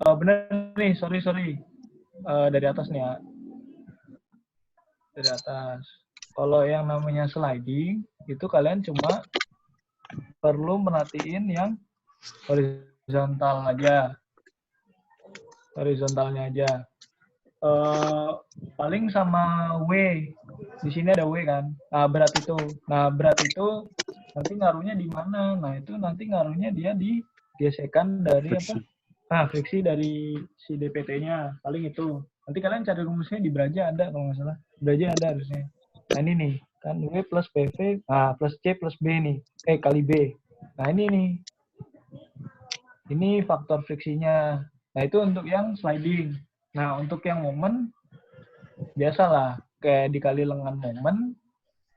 Bener nih, sorry. Dari atas nih ya. Dari atas. Kalau yang namanya sliding, itu kalian cuma perlu merhatiin yang horizontal aja. Horizontalnya aja. Paling sama W. Di sini ada W kan. Nah, berat itu. Nanti ngaruhnya di mana? Nah, itu nanti ngaruhnya dia di gesekan dari apa? Friksi. Friksi dari si DPT-nya. Paling itu. Nanti kalian cari rumusnya di Braja ada kalau nggak salah. Braja ada harusnya. Nah, ini nih. Kan W plus PV, plus C plus B nih. Kali B. Nah, ini nih. Ini faktor friksinya. Nah, itu untuk yang sliding. Nah, untuk yang momen, biasalah. Kayak dikali lengan momen,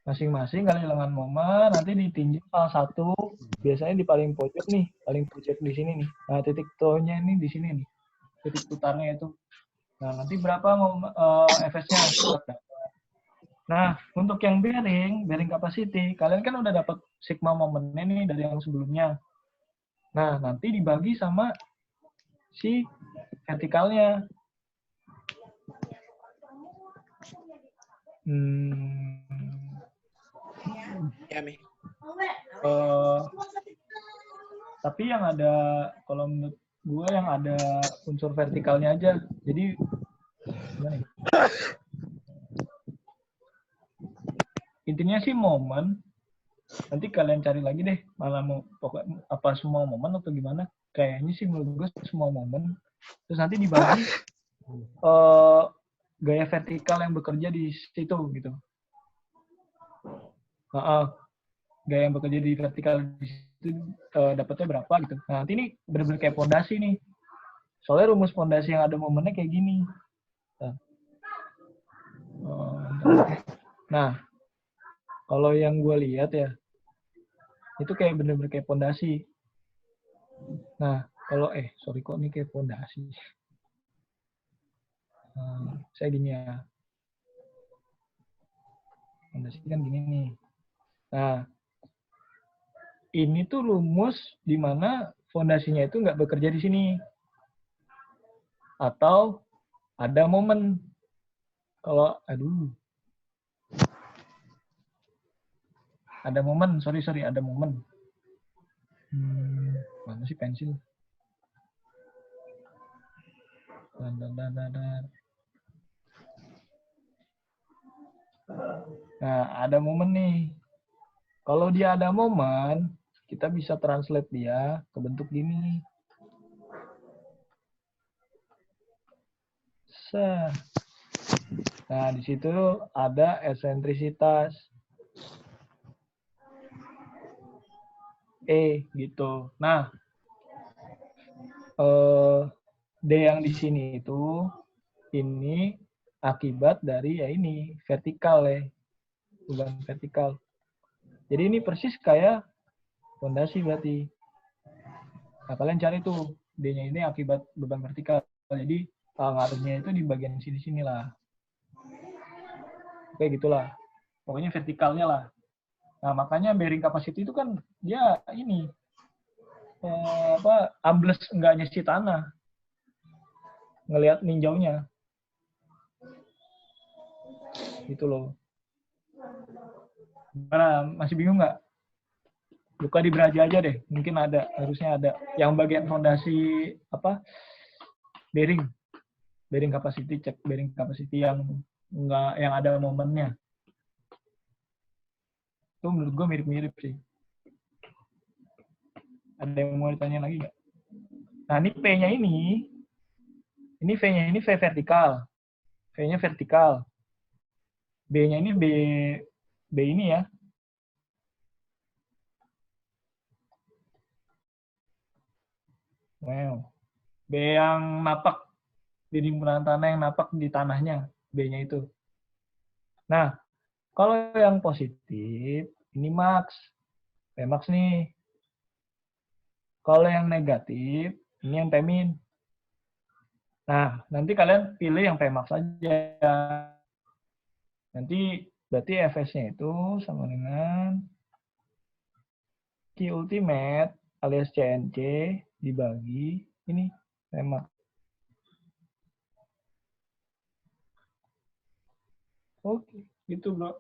masing-masing kali lengan momen, nanti ditinjau salah satu, biasanya di paling pojok nih, paling pojok di sini nih. Nah, titik toe-nya ini di sini nih. Titik putarnya itu. Nah, nanti berapa Fs-nya? Nah, untuk yang bearing capacity, kalian kan udah dapat sigma momennya nih dari yang sebelumnya. Nah, nanti dibagi sama si vertikalnya. Ya, Mi. Tapi yang ada, kalau menurut gue yang ada unsur vertikalnya aja. Jadi, gimana ya? Intinya sih momen. Nanti kalian cari lagi deh, malah mau pokoknya apa semua momen atau gimana. Kayaknya sih menurut gue semua momen. Terus nanti dibagi gaya vertikal yang bekerja di situ gitu. Gaya yang bekerja di vertikal di situ dapatnya berapa gitu. Nah, nanti ini benar-benar kayak fondasi nih. Soalnya rumus fondasi yang ada momennya kayak gini. Nah, kalau yang gue lihat ya, itu kayak bener-bener kayak fondasi. Nah, kalau sorry kok ini kayak fondasi. Saya gini ya. Fondasi kan gini nih. Nah, ini tuh rumus di mana fondasinya itu nggak bekerja di sini. Atau ada momen. Kalau, ada momen, sorry, ada momen. Mana sih pensil? Nah, ada momen nih. Kalau dia ada momen, kita bisa translate dia ke bentuk gini. Nah, di situ ada eksentrisitas. Gitu. Nah, D yang di sini itu, ini akibat dari ya ini, vertikal ya. Beban vertikal. Jadi ini persis kayak fondasi berarti. Nah, kalian cari tuh, D-nya ini akibat beban vertikal. Jadi, ngaruhnya itu di bagian sini-sini lah. Oke, gitulah. Pokoknya vertikalnya lah. Nah, makanya bearing capacity itu kan dia ini ambles enggaknya si tanah. Ngelihat ninjaunya. Gitu loh. Gimana? Masih bingung nggak? Buka di Braja aja deh. Mungkin ada, harusnya ada. Yang bagian fondasi bearing. Bearing capacity, cek bearing capacity yang enggak, yang ada momennya. Itu menurut gue mirip-mirip sih. Ada yang mau ditanya lagi nggak? Nah, ini P-nya ini V-nya ini V vertikal. V-nya vertikal. B-nya ini B ini ya. Wow. B yang napak di timbunan tanah, yang napak di tanahnya. B-nya itu. Nah, kalau yang positif, ini max. P max nih. Kalau yang negatif, ini yang P min. Nah, nanti kalian pilih yang P max aja. Nanti berarti Fs-nya itu sama dengan Q ultimate alias CNC dibagi ini P max. Oke, gitu bro.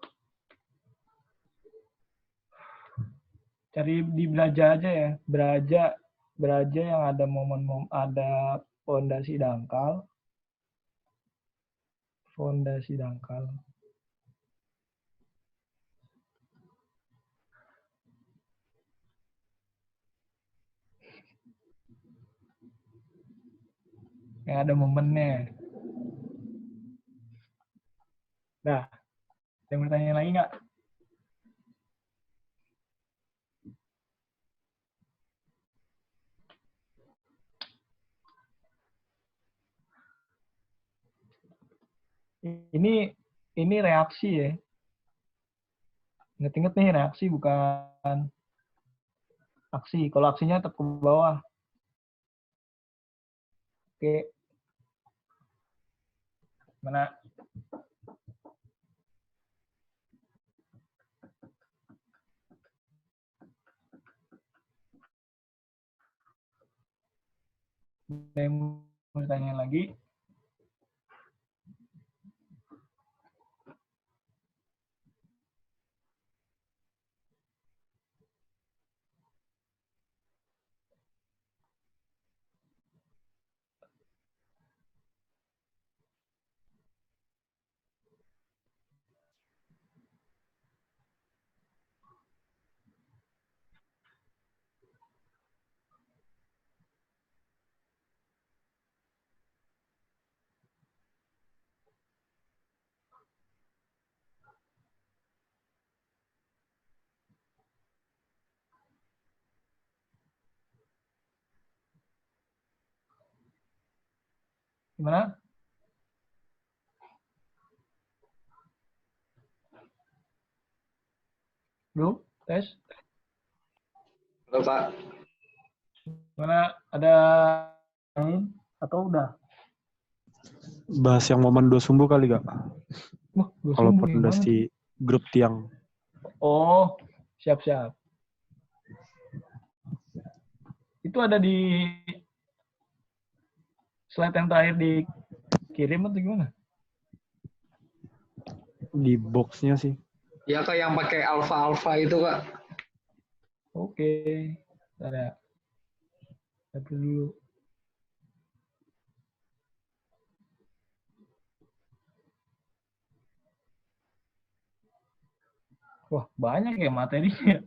Cari di Braja aja ya. Braja yang ada ada fondasi dangkal. Fondasi dangkal. Yang ada momennya. Nah, yang bertanya lagi nggak? Ini reaksi ya. Ingat-ingat nih, reaksi bukan aksi. Kalau aksinya tetap ke bawah. Oke. Mana? Ada yang mau ditanya lagi? Gimana? Bro, tes? Halo Pak. Gimana? Ada lain? Atau udah? Bahas yang momen dua sumbu kali gak? Wah, Kalau sumbu yang mana tuh? pondasi grup tiang. Oh, siap-siap. Itu ada di slide yang terakhir dikirim atau gimana? Di boxnya sih. Ya Kak yang pakai alfa itu Kak. Oke. Bentar ya. Lihat dulu. Wah, banyak ya materinya.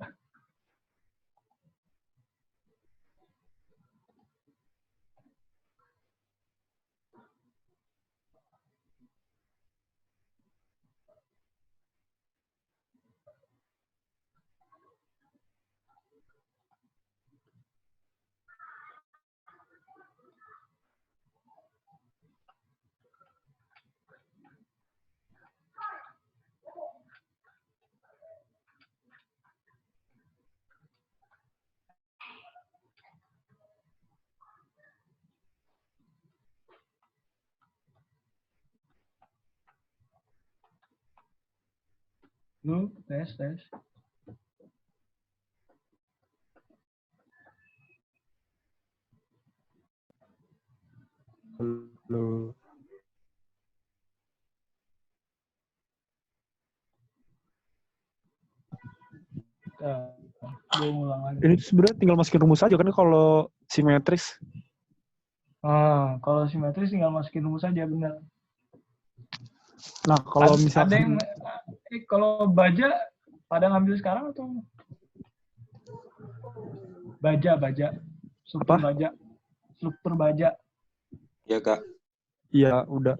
Dulu, tes. Halo. Gue ngulang lagi. Ini sebenarnya tinggal masukin rumus aja kan kalau simetris. Kalau simetris tinggal masukin rumus saja, benar. Nah, kalau Ada yang misalkan kalau baja pada ngambil sekarang atau baja struktur Apa? baja Ya Kak. iya udah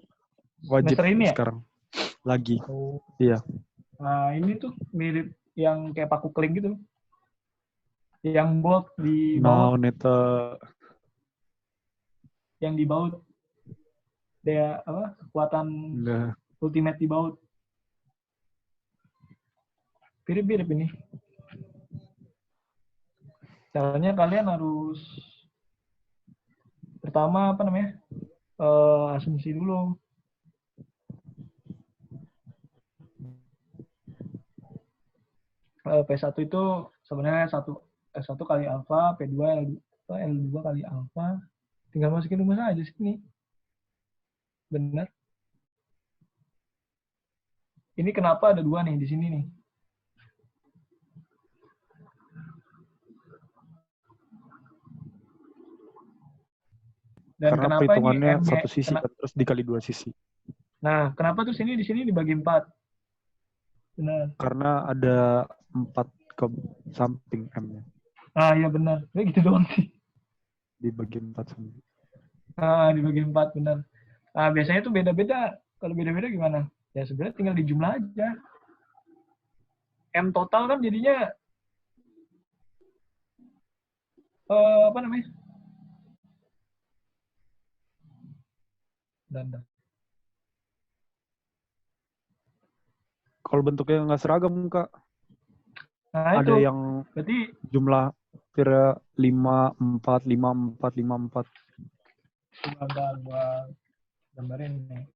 wajib semester ini ya. sekarang lagi. Oh. Iya. Nah, ini tuh mirip yang kayak paku keling gitu, yang bolt di Now baut, neta yang di baut dia apa, kekuatan nah, ultimate di baut, mirip ini. Caranya kalian harus pertama apa namanya, asumsi dulu. P1 itu sebenarnya S1 kali alfa, P2 L2 kali alfa. Tinggal masukin rumus aja sini. Benar. ini kenapa ada 2 nih di sini nih. Dan Karena kenapa ini perhitungannya M-nya? satu sisi kan, terus dikali 2 sisi. Nah, kenapa terus ini di sini dibagi 4? Benar. Karena ada 4 ke samping M-nya. Ah, iya benar. Ya gitu doang sih. Dibagi 4 samping. Ah, dibagi 4 benar. Ah, biasanya tuh beda-beda. Kalau beda-beda gimana? Ya sebenarnya tinggal dijumlah aja. M total kan jadinya apa namanya? Dan. Kalau bentuknya nggak seragam, Kak. Nah, Ada itu. yang Berarti jumlah kira 5, 4, 5, 4, 5, 4. coba gua gambarin nih.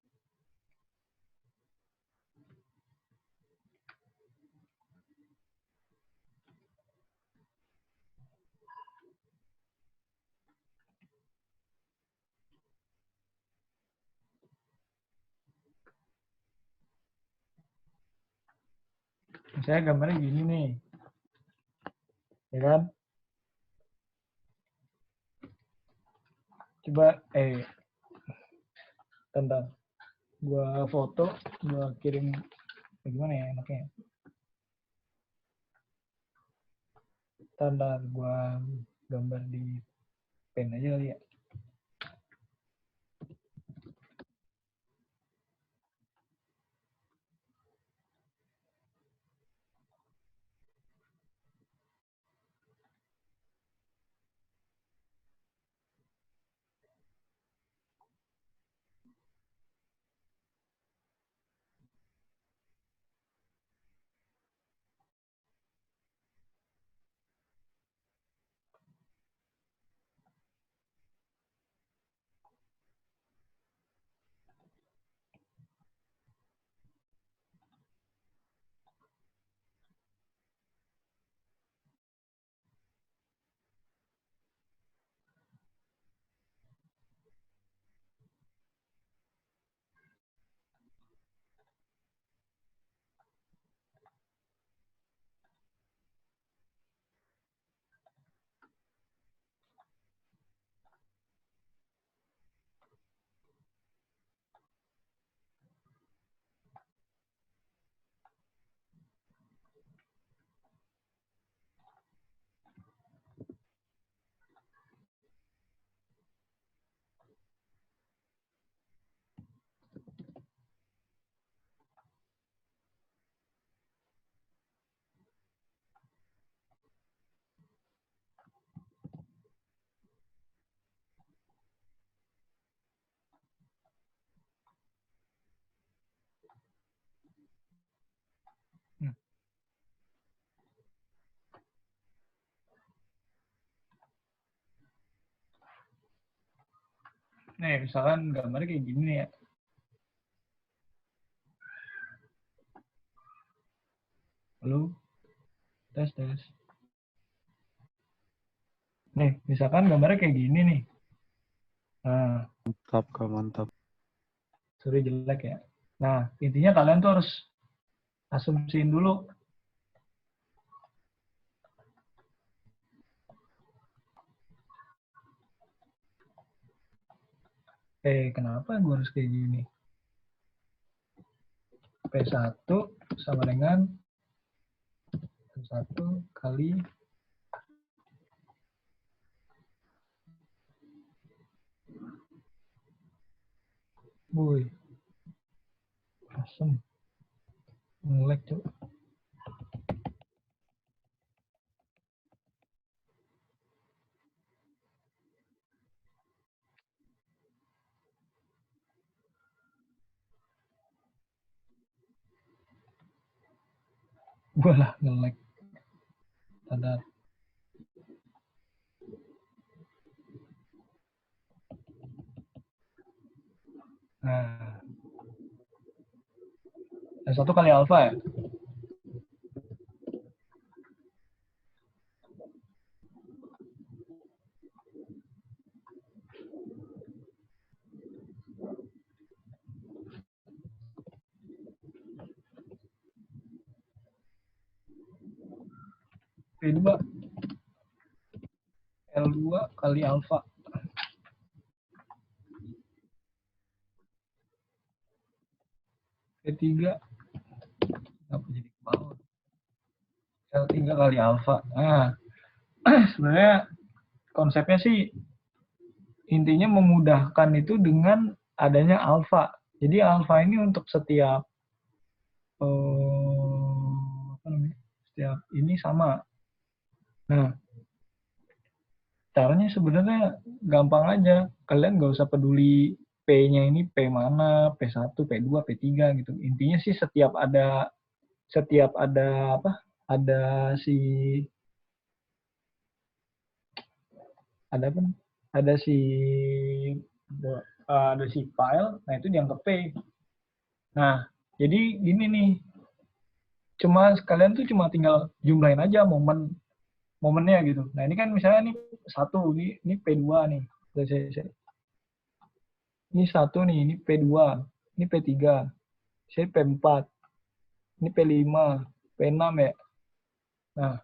Saya gambarnya gini nih. Ya kan? Coba tentang gua foto, gua kirim gimana ya enaknya? Tanda gua gambar di pen aja kali ya. Hmm. Nih, misalkan gambarnya kayak gini nih ya. Halo, tes tes. Nih, misalkan gambarnya kayak gini nih. Nah, Mantap, Kak, mantap. sorry jelek ya. Nah, intinya kalian tuh harus asumsiin dulu. Kenapa gue harus kayak gini? P1 sama dengan 1 kali Woi, asem. Ngelek, Cuk. Gue lah ngelek. Tanda. Nah, S1 kali alfa ya? P2 L2 kali alfa. P3 apa jadi ke bawah? L3 kali alfa. Nah, sebenarnya konsepnya sih intinya memudahkan itu dengan adanya alfa. Jadi alfa ini untuk setiap apa namanya? Setiap ini sama. Nah, caranya sebenarnya gampang aja. Kalian nggak usah peduli P-nya ini P mana, P1, P2, P3 gitu. Intinya sih setiap ada apa? Ada si ada apa? Ada si ada si file, nah itu dianggap P. Nah, jadi gini nih. Cuma kalian tuh cuma tinggal jumlahin aja momennya gitu. Nah, ini kan misalnya nih satu, ini P2 nih. Ini satu nih, ini P2, ini P3, saya P4, ini P5, P6 ya. Nah,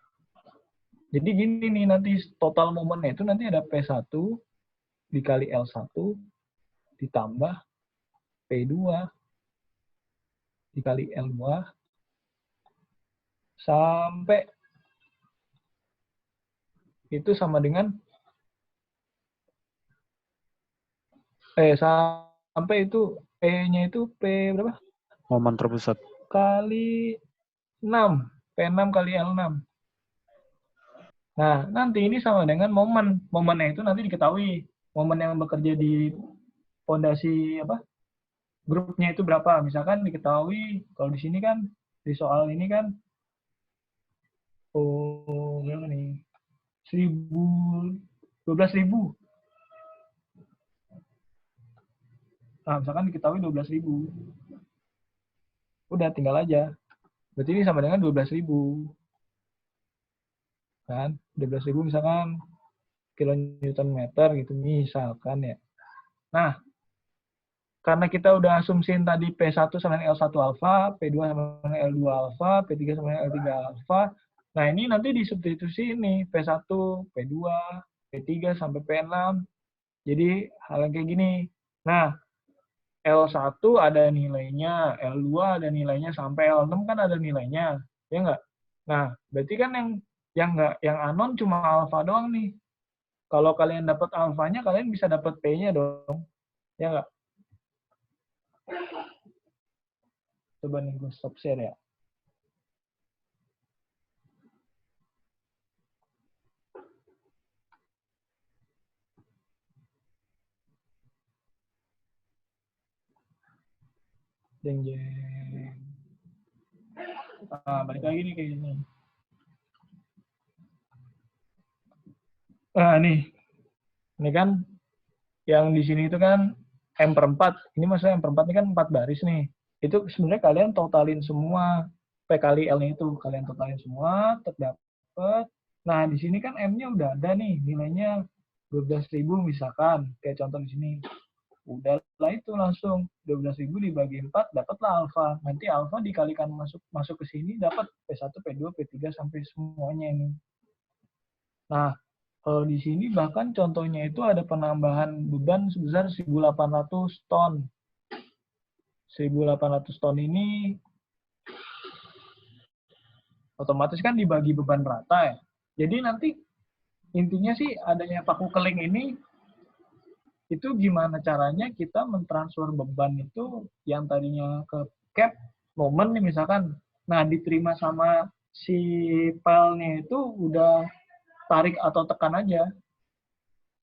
jadi gini nih nanti total momennya itu nanti ada P1 dikali L1 ditambah P2 dikali L2 sampai itu sama dengan sampai itu P-nya itu P berapa? Momen terpusat. Kali 6. P6 kali L6. Nah, nanti ini sama dengan momen. Momennya itu nanti diketahui. Momen yang bekerja di fondasi apa? Grupnya itu berapa? Misalkan diketahui, kalau di sini kan, di soal ini kan, berapa nih? 12.000. Nah, misalkan diketahui 12.000. Udah, tinggal aja. Berarti ini sama dengan 12.000. Kan? 12.000 misalkan kilonewton meter gitu, misalkan ya. Nah, karena kita udah asumsiin tadi P1 sama dengan L1 alfa, P2 sama dengan L2 alfa, P3 sama dengan L3 alfa. Nah, ini nanti disubstitusi ini P1, P2, P3 sampai P6. Jadi hal yang kayak gini. Nah, L1 ada nilainya, L2 ada nilainya, sampai L6 kan ada nilainya. Ya enggak? Nah, berarti kan yang anon cuma alfa doang nih. Kalau kalian dapat alfanya, kalian bisa dapat P-nya dong. Ya enggak? Coba nih gue stop share ya. Jeng jeng. Balik lagi nih kayak gini. Nih. Ini kan yang di sini itu kan M/4. Ini maksudnya M/4 ini kan 4 baris nih. Itu sebenarnya kalian totalin semua P kali L-nya itu. Kalian totalin semua, terdapat. Nah, di sini kan M-nya udah ada nih. Nilainya 12.000 misalkan. Kayak contoh di sini. Udahlah itu langsung 12.000 dibagi 4 dapatlah alfa. Nanti alfa dikalikan masuk ke sini dapat P1, P2, P3 sampai semuanya ini. Nah, kalau di sini bahkan contohnya itu ada penambahan beban sebesar 1.800 ton. 1.800 ton ini otomatis kan dibagi beban rata ya. Jadi nanti intinya sih adanya paku keling ini itu gimana caranya kita mentransfer beban itu yang tadinya ke cap momen nih misalkan. Nah, diterima sama si filenya itu udah tarik atau tekan aja.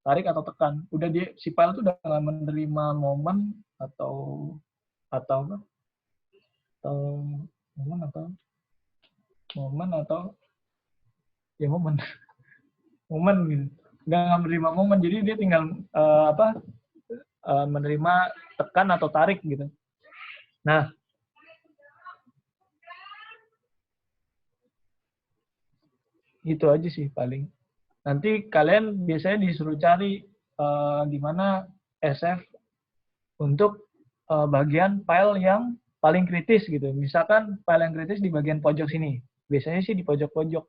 Tarik atau tekan. Udah si file itu udah nggak menerima momen atau apa? Momen atau ya momen gitu. Nggak menerima momen, jadi dia tinggal menerima tekan atau tarik gitu. Nah, itu aja sih paling. Nanti kalian biasanya disuruh cari gimana SF untuk bagian file yang paling kritis gitu. Misalkan file yang kritis di bagian pojok sini. Biasanya sih di pojok-pojok.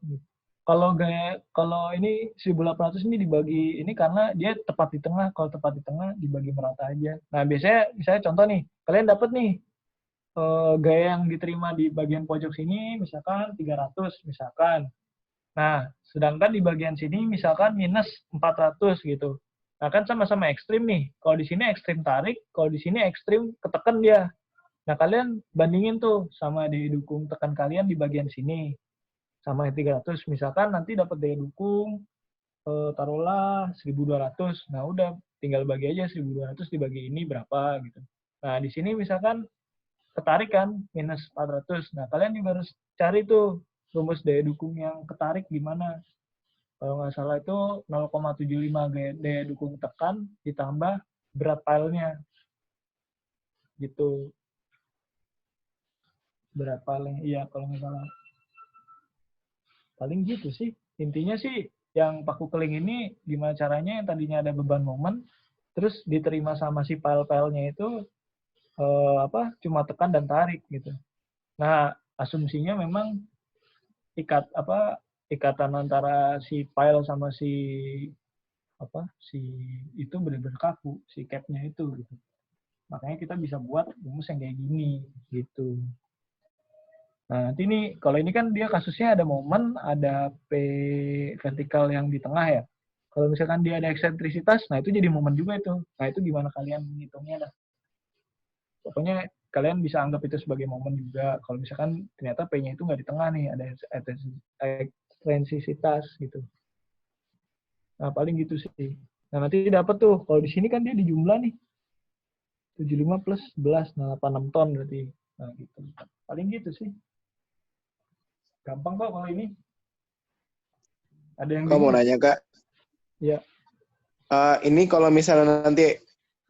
kalau ini 1.800 ini dibagi ini karena dia tepat di tengah. Kalau tepat di tengah dibagi merata aja. Nah, biasanya misalnya contoh nih, kalian dapat nih gaya yang diterima di bagian pojok sini misalkan 300 misalkan. Nah, sedangkan di bagian sini misalkan minus 400 gitu. Nah, kan sama-sama ekstrim nih. Kalau di sini ekstrim tarik, kalau di sini ekstrim ketekan dia. Nah, kalian bandingin tuh sama daya dukung tekan kalian di bagian sini. Sama yang 300. Misalkan nanti dapat daya dukung, taruhlah 1.200. Nah, udah tinggal bagi aja 1.200 dibagi ini berapa gitu. Nah, di sini misalkan ketarik kan, minus 400. Nah, kalian juga harus cari tuh rumus daya dukung yang ketarik gimana. Kalau nggak salah itu 0,75 daya dukung tekan ditambah berat pilenya. Gitu. Berat pilenya, iya kalau nggak salah. Paling gitu sih. Intinya sih yang paku keling ini gimana caranya yang tadinya ada beban momen, terus diterima sama si pile-pilenya itu cuma tekan dan tarik gitu. Nah, asumsinya memang ikatan antara si pile sama si itu benar-benar kaku, si capnya itu gitu. Makanya kita bisa buat rumus yang kayak gini gitu. Nah, nanti nih kalau ini kan dia kasusnya ada momen, ada P vertikal yang di tengah ya. Kalau misalkan dia ada eksentrisitas, nah itu jadi momen juga itu. Nah, itu gimana kalian menghitungnya dah. Pokoknya kalian bisa anggap itu sebagai momen juga. Kalau misalkan ternyata P-nya itu nggak di tengah nih, ada eksentrisitas gitu. Nah, paling gitu sih. Nah, nanti dapat tuh. Kalau di sini kan dia di jumlah nih. 75 plus 11, nah 86 ton berarti. Nah, gitu. Paling gitu sih. Gampang kok kalau ini. Ada yang Kak mau bingung? nanya Kak, Ya. ini kalau misalnya nanti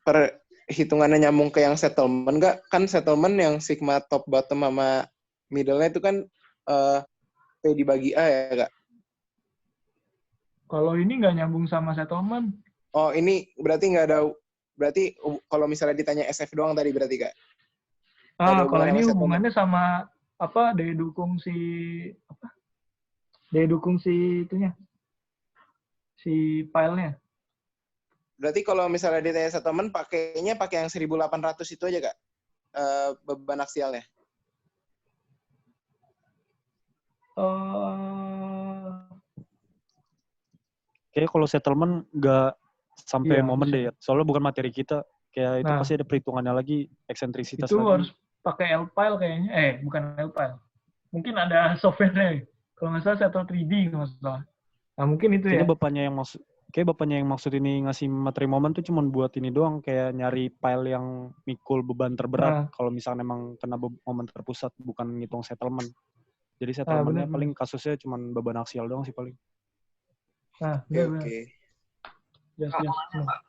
perhitungannya nyambung ke yang settlement Kak, kan settlement yang sigma top bottom sama middle-nya itu kan P dibagi A ya Kak? Kalau ini nggak nyambung sama settlement. Oh ini berarti nggak ada, berarti kalau misalnya ditanya SF doang tadi berarti Kak? Nggak ada Kalau hubungan ini sama settlement? hubungannya sama daya dukung si daya dukung si itunya, si filenya. Berarti kalau misalnya ditanya settlement pakainya pakai yang 1.800 itu aja Kak? Beban aksialnya? Kayaknya kalau settlement nggak sampai Iya, momen deh bisa. ya. Soalnya bukan materi kita. Kayak itu Nah, pasti ada perhitungannya lagi, eksentrisitas itu lagi. harus pakai L-file kayaknya. Bukan L-file. Mungkin ada software-nya. Kalau nggak salah Settle 3D kalau nggak salah. Nah, mungkin itu ya. Kayak bapaknya yang maksud ini ngasih materi momen tuh cuma buat ini doang, kayak nyari file yang mikul beban terberat. Nah, Kalau misalnya emang kena momen terpusat, bukan ngitung settlement. Jadi settlementnya benar. paling kasusnya cuma beban aksial doang sih paling. Nah, Oke, benar. oke. Yes. Pak.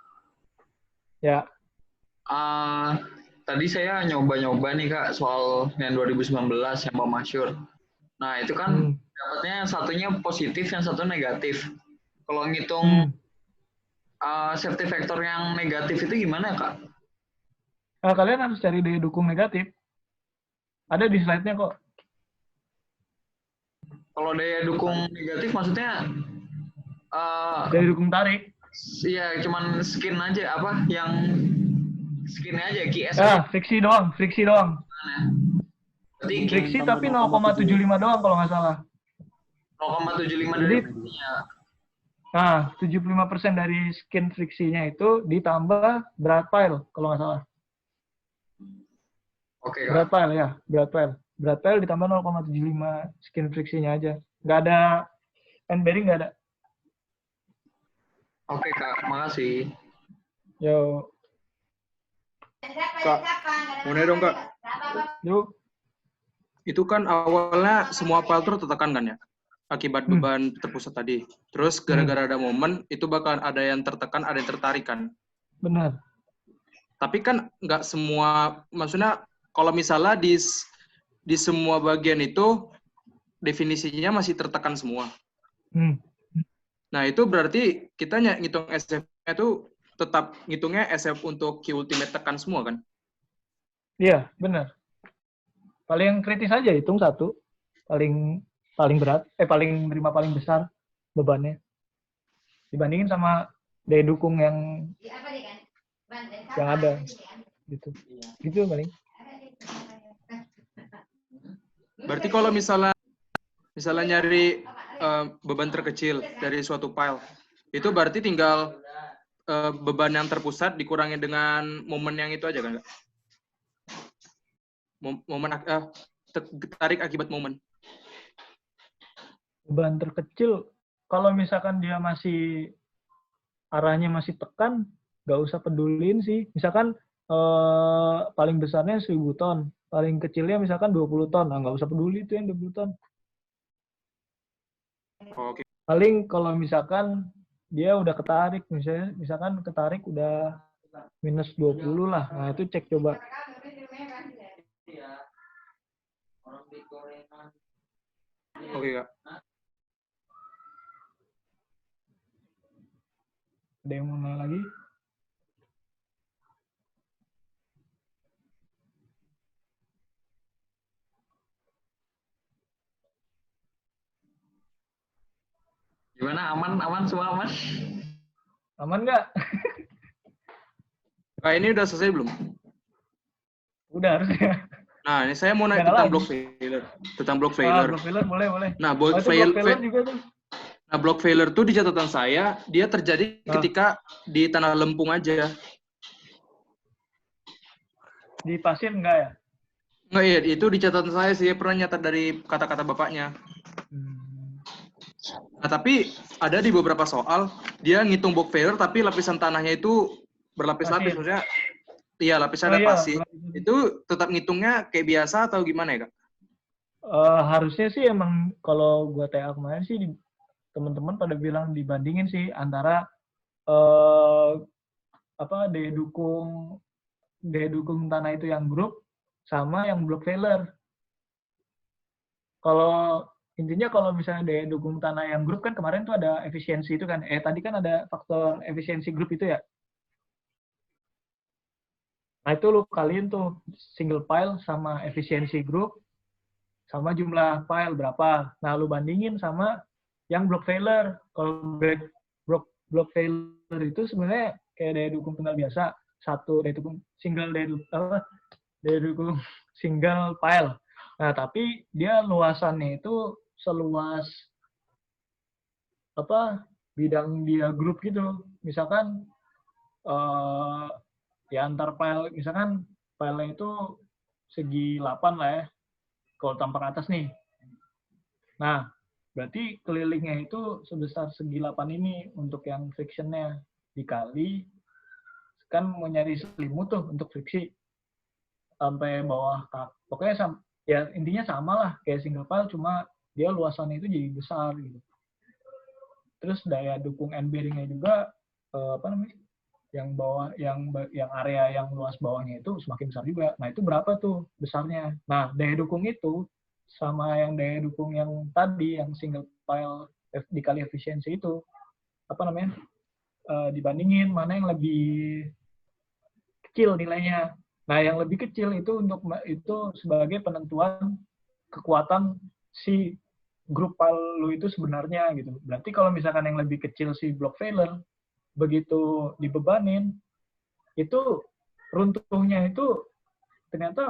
Ya. Tadi saya nyoba-nyoba nih Kak soal yang 2019 yang Pak Masyur. Nah itu kan dapatnya yang satunya positif, yang satu negatif. Kalau ngitung safety factor yang negatif itu gimana Kak? Nah, kalian harus cari daya dukung negatif. Ada di slide-nya kok. Kalau daya dukung negatif maksudnya Daya dukung tarik. iya cuman skin aja yang skinnya aja QS aja. Friksi doang. Berarti Friksi tapi 0,75 doang kalau nggak salah. 0,75 dari friksinya. Nah, 75% dari skin friksinya itu ditambah berat pile kalau nggak salah. Oke Kak. Berat pile ya, berat pile ditambah 0,75 skin friksinya aja. Nggak ada end bearing, nggak ada. Oke Kak, makasih. Yo. Kak, mau nanya dong Kak. Yuk. Itu kan awalnya semua file tertekan kan ya? Akibat beban terpusat tadi. Terus gara-gara ada momen, itu bakal ada yang tertekan, ada yang tertarik kan? Benar. Tapi kan nggak semua, maksudnya kalau misalnya di semua bagian itu, definisinya masih tertekan semua. Nah itu berarti kita ngitung SF-nya itu tetap ngitungnya SF untuk Q ultimate tekan semua kan? Iya, benar. Paling kritis aja hitung satu. Paling paling berat, menerima paling besar bebannya dibandingin sama daya dukung yang ada gitu. Gitu paling. Berarti kalau misalnya nyari beban terkecil dari suatu file, itu berarti tinggal beban yang terpusat dikurangi dengan momen yang itu aja kan, Kak? Momen tarik akibat momen. Beban terkecil, kalau misalkan dia masih arahnya masih tekan, nggak usah pedulin sih. Misalkan paling besarnya 1000 ton, paling kecilnya misalkan 20 ton, nah nggak usah peduli itu yang 20 ton. Oke. Paling kalau misalkan dia udah ketarik, misalkan ketarik udah minus 20 lah, nah itu cek coba. Oke, Kak. Ada yang mau nanya lagi? Gimana? Aman semua aman? Aman nggak? Kak, ini udah selesai belum? Udah harusnya. Nah, ini saya mau nanya Jangan tentang lagi. block failure. Tentang block failure. Block failure boleh. Nah, Block failure juga tuh. Nah, block failure tuh di catatan saya, dia terjadi ketika di tanah lempung aja. Di pasir enggak ya? Nggak, iya, itu di catatan saya sih, pernah nyatat dari kata-kata bapaknya. Nah, tapi ada di beberapa soal, dia ngitung block failure, tapi lapisan tanahnya itu berlapis-lapis. Maksudnya, iya, lapisannya ada pasir. Itu tetap ngitungnya kayak biasa atau gimana ya, Kak? Harusnya sih emang kalau gua TA kemarin sih teman-teman pada bilang dibandingin sih antara daya dukung tanah itu yang grup sama yang block failure. Kalau intinya kalau misalnya daya dukung tanah yang grup kan kemarin tuh ada efisiensi itu kan. Tadi kan ada faktor efisiensi grup itu ya. Nah itu lu kalian tuh single file sama efisiensi grup sama jumlah file berapa. Nah lu bandingin sama yang block failure. Kalau block failure itu sebenarnya kayak daya dukung tunggal biasa. Satu daya dukung daya dukung single file. Nah tapi dia luasannya itu seluas bidang dia grup gitu. Misalkan ya antar file, misalkan filenya itu segi 8 lah ya, kalau tampar atas nih. Nah, berarti kelilingnya itu sebesar segi 8 ini untuk yang frictionnya dikali, kan mau nyari selimut tuh untuk friksi sampai bawah kaki. Pokoknya ya intinya sama lah kayak single file, cuma dia luasannya itu jadi besar gitu. Terus daya dukung end bearingnya juga yang bawah yang area yang luas bawahnya itu semakin besar juga. Nah itu berapa tuh besarnya? Nah daya dukung itu sama yang daya dukung yang tadi yang single file dikali efisiensi itu dibandingin mana yang lebih kecil nilainya. Nah yang lebih kecil itu sebagai penentuan kekuatan si grup file lu itu sebenarnya gitu. Berarti kalau misalkan yang lebih kecil si block failure, begitu dibebanin, itu runtuhnya itu ternyata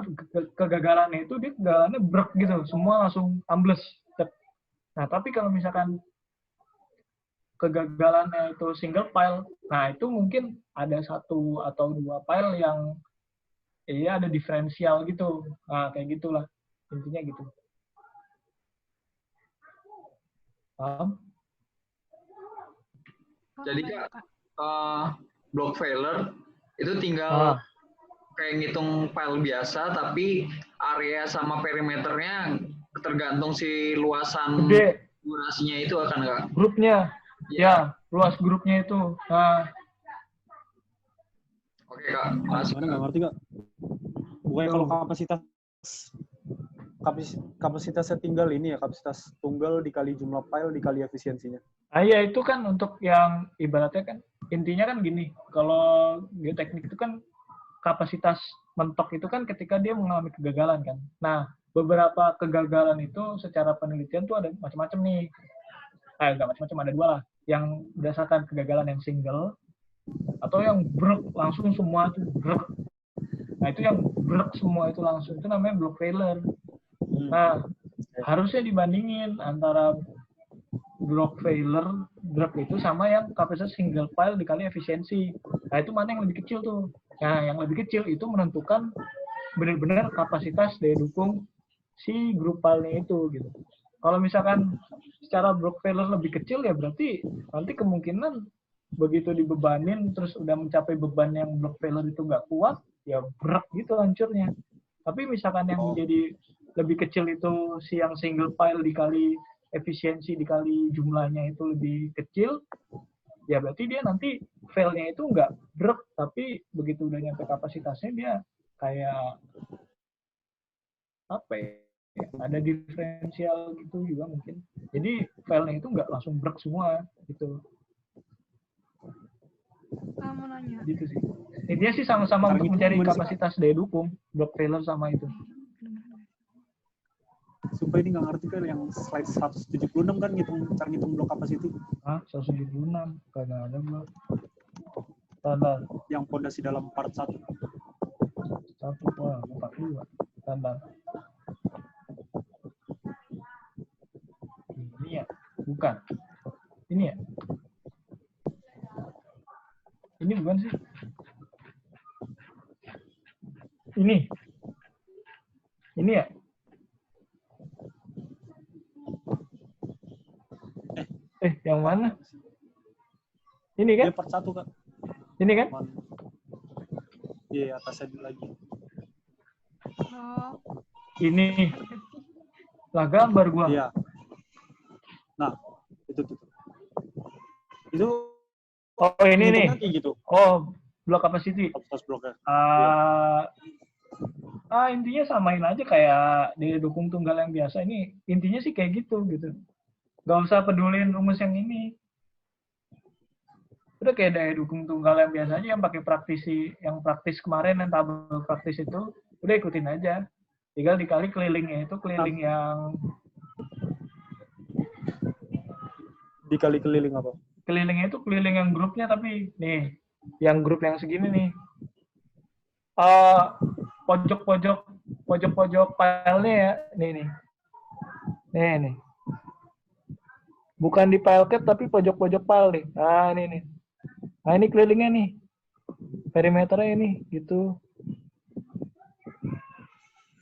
kegagalannya itu dia kegagalannya brek gitu, semua langsung ambles. Nah tapi kalau misalkan kegagalannya itu single file, nah itu mungkin ada 1 atau 2 file yang ada diferensial gitu. Nah kayak gitulah intinya gitu. Paham? Jadi Kak, block failure itu tinggal kayak ngitung file biasa, tapi area sama perimeternya tergantung si luasan durasinya itu akan Kak? Grupnya, ya luas grupnya itu. Nah. Oke Kak, masuk. Nggak ngerti Kak. Bukannya kalau kapasitasnya tinggal ini ya, kapasitas tunggal dikali jumlah file dikali efisiensinya. Ya itu kan untuk yang ibaratnya kan intinya kan gini, kalau geoteknik itu kan kapasitas mentok itu kan ketika dia mengalami kegagalan kan. Nah beberapa kegagalan itu secara penelitian tuh ada macam-macam nih. Nggak macam-macam, ada dua lah. Yang berdasarkan kegagalan yang single, atau yang brek langsung semua tuh brek. Nah itu yang brek semua itu langsung, itu namanya block failure. Nah harusnya dibandingin antara block failure drop itu sama yang kapasitas single file dikali efisiensi. Nah itu mana yang lebih kecil tuh? Nah yang lebih kecil itu menentukan benar-benar kapasitas daya dukung si grup filenya itu gitu. Kalau misalkan secara block failure lebih kecil ya berarti nanti kemungkinan begitu dibebanin terus udah mencapai beban yang block failure itu nggak kuat ya berat gitu hancurnya. Tapi misalkan yang menjadi lebih kecil itu si yang single file dikali efisiensi dikali jumlahnya itu lebih kecil, ya berarti dia nanti fail-nya itu nggak brek, tapi begitu udah nyampe kapasitasnya dia kayak apa ya, ada diferensial gitu juga mungkin. Jadi fail-nya itu nggak langsung brek semua gitu. Mau nanya. Gitu sih. Intinya sih sama-sama untuk mencari kapasitas daya dukung, block failure sama itu. Sumpah ini nggak ngerti kan yang slide 176 kan cara ngitung block capacity. 176 karena ada belum. Tanda. Yang pondasi dalam part 1. 42. Tanda. Ini ya? Bukan. Ini ya? Ini bukan sih? Ini ya? Yang mana? Ini kan? Dia part 1 kan? Ini kan? Iya, atasnya lagi. Oh. Ini. Lah gambar gua. Iya. Nah, itu. Itu ini nih. Gitu. Oh, block capacity. Kapasitas bloknya. Intinya samain aja kayak di dukung tunggal yang biasa. Ini intinya sih kayak gitu. Gak usah pedulin rumus yang ini. Udah kayak daya dukung tunggal yang biasa aja yang pakai yang praktis kemarin yang tabel praktis itu udah ikutin aja. Tinggal dikali kelilingnya itu keliling yang dikali keliling apa? Kelilingnya itu keliling yang grupnya tapi nih yang grup yang segini nih. Pojok-pojok filenya ya. Nih. Bukan di file cap tapi pojok-pojok file nih. Nah, ini nih. Nah, ini kelilingnya nih. Perimeternya ini gitu.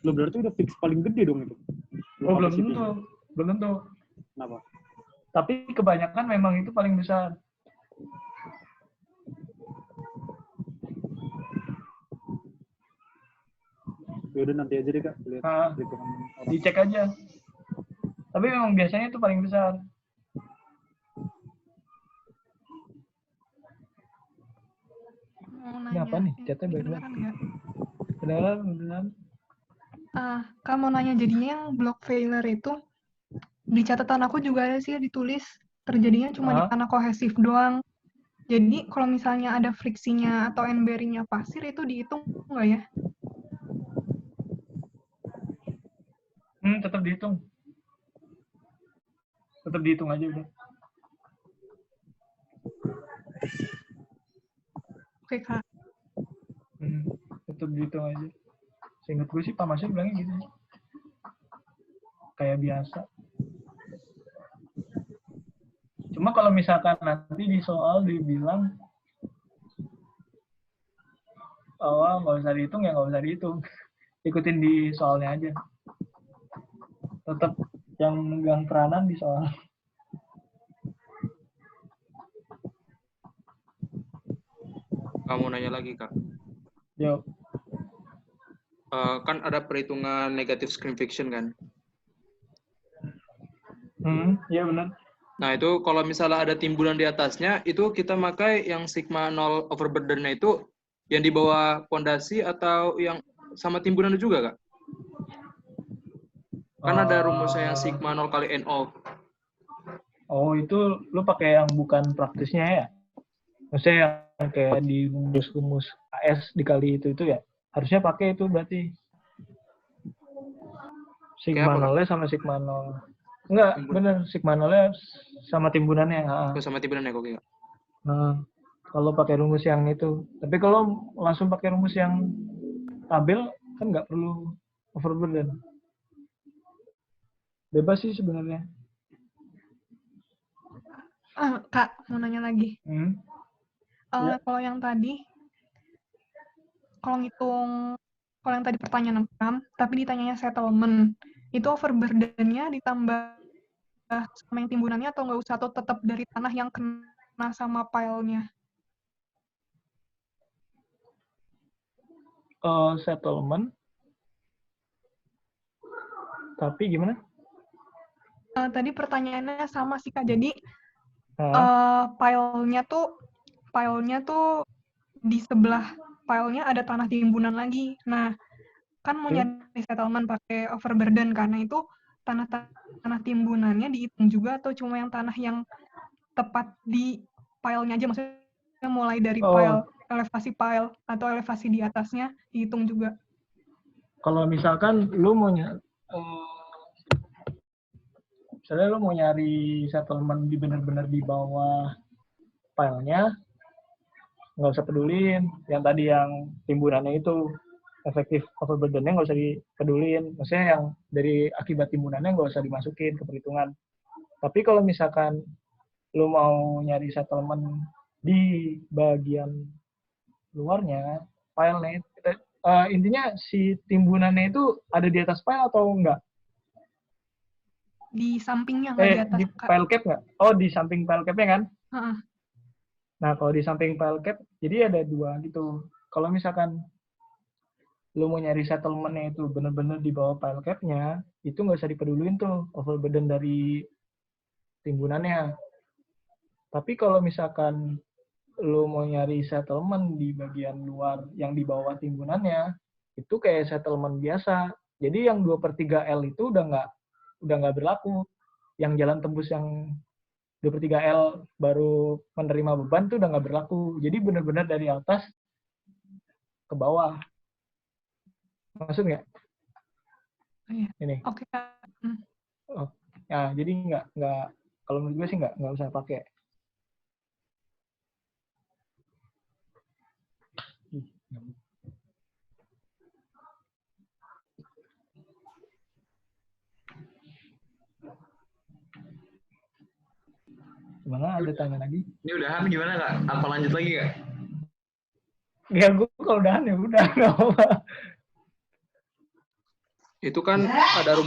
Lo berarti udah fix paling gede dong itu. Belum tentu. Kenapa? Tapi kebanyakan memang itu paling besar. Yaudah nanti aja deh Kak. Lihat. Dicek aja. Tapi memang biasanya itu paling besar. Ini apa nih? Chatnya baik banget. Beneran. Kamu nanya jadinya yang block failure itu di catatan aku juga ada sih ditulis terjadinya cuma di tanah kohesif doang. Jadi kalau misalnya ada friksinya atau end bearing-nya pasir itu dihitung nggak ya? Tetap dihitung. Tetap dihitung aja udah. Oke, Kak. Tetap dihitung aja. Seingat gue sih Pak Masya bilangnya gitu. Kayak biasa. Cuma kalau misalkan nanti di soal dibilang nggak usah dihitung ya nggak usah dihitung. Ikutin di soalnya aja. Tetap yang megang peranan di soal. Kamu nanya lagi, Kak. Yo. Kan ada perhitungan negative screen friction kan? Iya benar. Nah itu kalau misalnya ada timbunan di atasnya, itu kita pakai yang sigma 0 overburden-nya itu yang di bawah pondasi atau yang sama timbunan juga, Kak? Kan ada rumusnya yang sigma 0 kali NO. Oh itu lu pakai yang bukan praktisnya ya? Maksudnya yang kayak di rumus AS dikali itu ya? Harusnya pakai itu berarti. Sigma Kayak apa, nolnya sama sigma nol. Enggak, bener. Sigma nolnya sama timbulannya. sama timbulannya kok kayak. Nah, kalau pakai rumus yang itu. Tapi kalau langsung pakai rumus yang tabel, kan nggak perlu overburden. Bebas sih sebenarnya. Kak, mau nanya lagi. Ya. Kalau yang tadi, kalau yang tadi pertanyaan 6, tapi ditanyanya settlement, itu overburden-nya ditambah sama yang timbunannya atau nggak usah, atau tetap dari tanah yang kena sama pile-nya? Settlement. Tapi gimana? Tadi pertanyaannya sama sih, Kak. Jadi, pile-nya tuh di sebelah pile-nya ada tanah timbunan lagi. Nah, kan mau nyari settlement pakai overburden, karena itu tanah timbunannya dihitung juga atau cuma yang tanah yang tepat di pile-nya aja, maksudnya mulai dari elevasi pile atau elevasi di atasnya dihitung juga. Kalau misalkan lu mau misalnya lu mau nyari settlement di benar-benar di bawah pile-nya, nggak usah pedulin yang tadi yang timbunannya itu efektif overburden-nya nggak usah dipedulin. Maksudnya yang dari akibat timbunannya nggak usah dimasukin ke perhitungan. Tapi kalau misalkan lu mau nyari settlement di bagian luarnya, pile-nya intinya si timbunannya itu ada di atas pile atau enggak? Di sampingnya, nggak di atas, di Kak. pile cap nggak? Oh, di samping pile cap-nya kan? Nah, kalau di samping pile cap, jadi ada dua gitu. Kalau misalkan lu mau nyari settlement-nya itu bener-bener di bawah pile cap-nya, itu nggak usah dipeduluin tuh overburden dari timbunannya. Tapi kalau misalkan lu mau nyari settlement di bagian luar yang di bawah timbunannya, itu kayak settlement biasa. Jadi yang 2/3 L itu udah nggak berlaku. Yang jalan tembus yang 2/3 L baru menerima beban tuh udah nggak berlaku. Jadi benar-benar dari atas ke bawah. Maksud nggak? Iya. Ini. Oke. Oh, ya, jadi nggak kalau menurut gue sih nggak usah pakai. Gimana? Ada tanya lagi? Ini udahan gimana Kak? Apa lanjut lagi Kak? Ya gue kalau udahan ya udah nggak apa. Itu kan ada